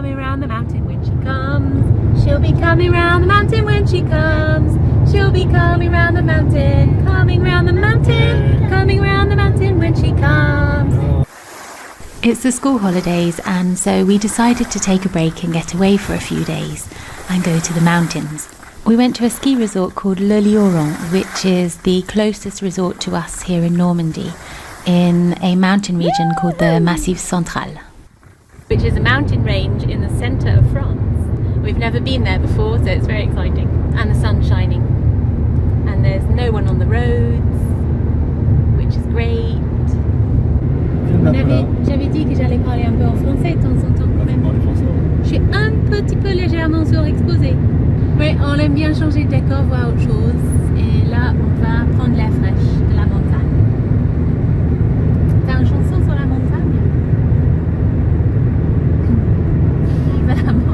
coming round the mountain when she comes. She'll be coming round the mountain when she comes. She'll be coming round the mountain, coming round the mountain, coming round the mountain when she comes. It's the school holidays, and so we decided to take a break and get away for a few days and go to the mountains. We went to a ski resort called Le Lioran, which is the closest resort to us here in Normandy, in a mountain region called the Massif Central, which is a mountain range in the centre of France. We've never been there before, so it's very exciting, and the sun's shining, and there's no one on the roads, which is great. J'avais dit que j'allais parler un peu en français de temps en temps quand même. Je suis un petit peu légèrement surexposée. Oui, on aime bien changer de décor, voir autre chose. Et là, on va prendre l'air fraîche de la montagne. T'as une chanson sur la montagne? Vive la montagne!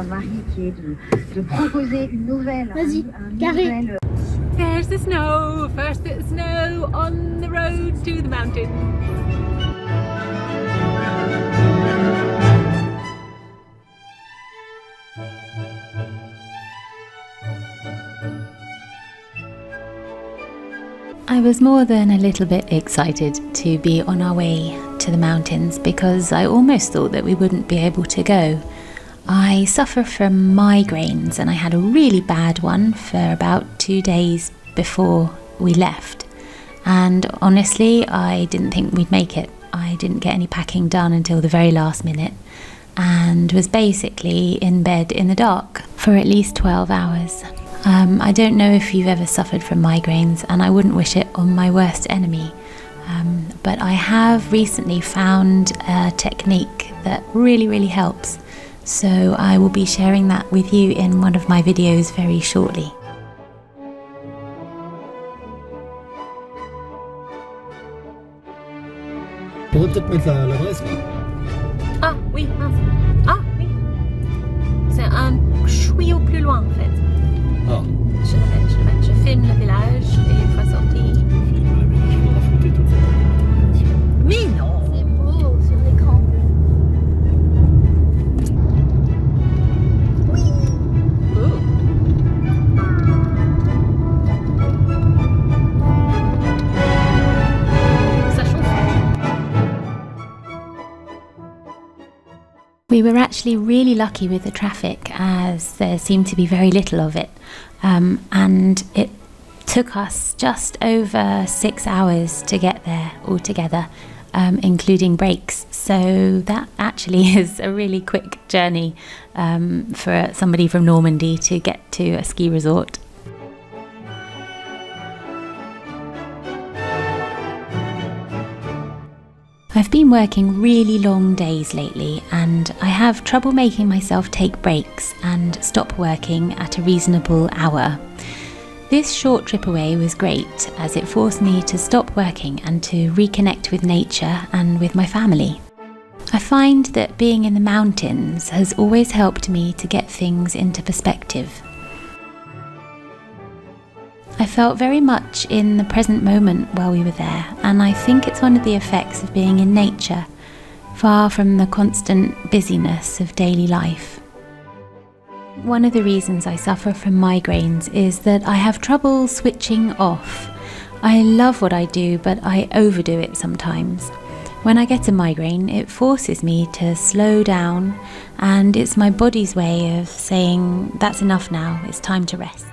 Marie qui est de proposer une nouvelle. Vas-y, carré. There's the snow, first bit of snow on the road to the mountain. I was more than a little bit excited to be on our way to the mountains because I almost thought that we wouldn't be able to go. I suffer from migraines and I had a really bad one for about 2 days before we left, and honestly I didn't think we'd make it. I didn't get any packing done until the very last minute and was basically in bed in the dark for at least 12 hours. I don't know if you've ever suffered from migraines, and I wouldn't wish it on my worst enemy, but I have recently found a technique that really helps. So I will be sharing that with you in one of my videos very shortly. On pourrait peut-être mettre l'adresse là. Ah oui, mince. Ah oui. C'est un chouïo plus loin en fait. Ah. Je le mets. Je filme le village et une fois sorti. Je vais raffronter toute cette. Mais non. C'est beau sur l'écran. We were actually really lucky with the traffic, as there seemed to be very little of it, and it took us just over 6 hours to get there altogether, including breaks. So that actually is a really quick journey for somebody from Normandy to get to a ski resort. I've been working really long days lately, and I have trouble making myself take breaks and stop working at a reasonable hour. This short trip away was great, as it forced me to stop working and to reconnect with nature and with my family. I find that being in the mountains has always helped me to get things into perspective. I felt very much in the present moment while we were there, and I think it's one of the effects of being in nature, far from the constant busyness of daily life. One of the reasons I suffer from migraines is that I have trouble switching off. I love what I do, but I overdo it sometimes. When I get a migraine, it forces me to slow down, and it's my body's way of saying, that's enough now, it's time to rest.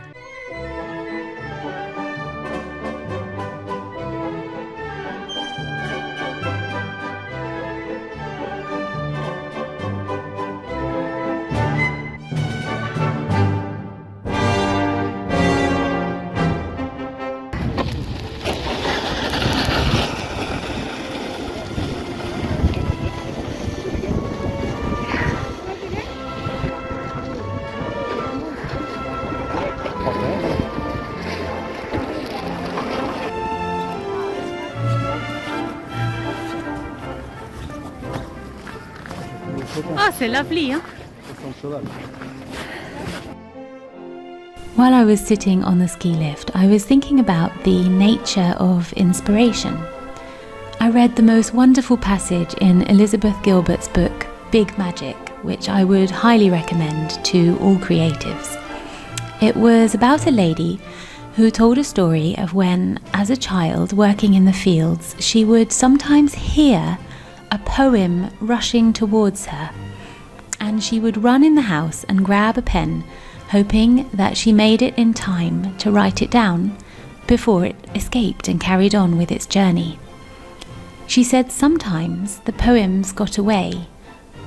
Oh, c'est lovely, hein? While I was sitting on the ski lift, I was thinking about the nature of inspiration. I read the most wonderful passage in Elizabeth Gilbert's book, Big Magic, which I would highly recommend to all creatives. It was about a lady who told a story of when, as a child working in the fields, she would sometimes hear a poem rushing towards her, and she would run in the house and grab a pen, hoping that she made it in time to write it down before it escaped and carried on with its journey. She said sometimes the poems got away,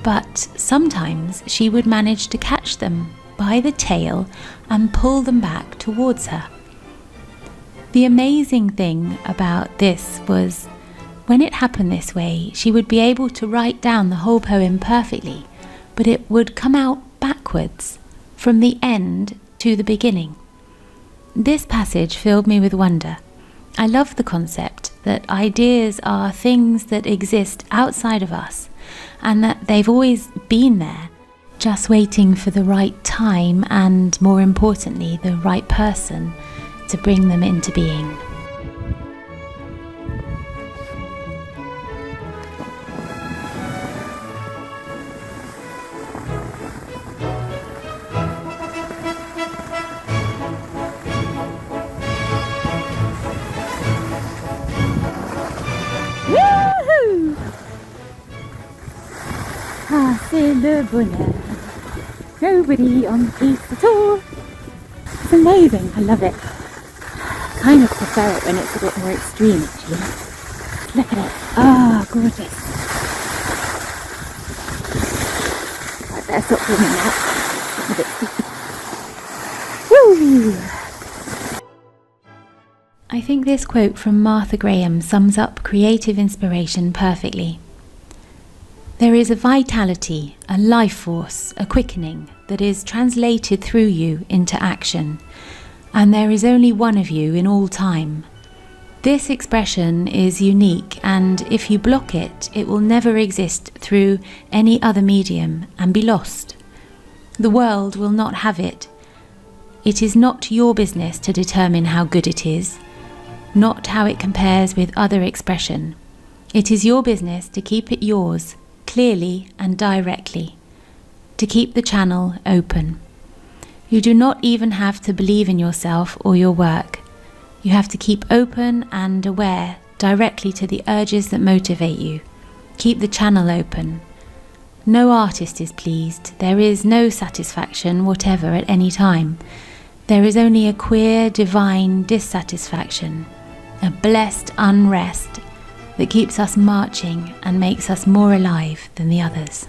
but sometimes she would manage to catch them by the tail and pull them back towards her. The amazing thing about this was, when it happened this way, she would be able to write down the whole poem perfectly, but it would come out backwards, from the end to the beginning. This passage filled me with wonder. I love the concept that ideas are things that exist outside of us, and that they've always been there, just waiting for the right time and, more importantly, the right person to bring them into being. Woohoo! Ah, c'est le bonheur. Nobody on the piste at all. It's amazing, I love it. I kind of prefer it when it's a bit more extreme, actually. Look at it. Ah, gorgeous. I better stop filming that. It's a bit steep. Woo! I think this quote from Martha Graham sums up creative inspiration perfectly. There is a vitality, a life force, a quickening that is translated through you into action, and there is only one of you in all time. This expression is unique, and if you block it, it will never exist through any other medium and be lost. The world will not have it. It is not your business to determine how good it is, not how it compares with other expression. It is your business to keep it yours, clearly and directly, to keep the channel open. You do not even have to believe in yourself or your work. You have to keep open and aware directly to the urges that motivate you. Keep the channel open. No artist is pleased. There is no satisfaction whatever at any time. There is only a queer, divine dissatisfaction, a blessed unrest that keeps us marching and makes us more alive than the others.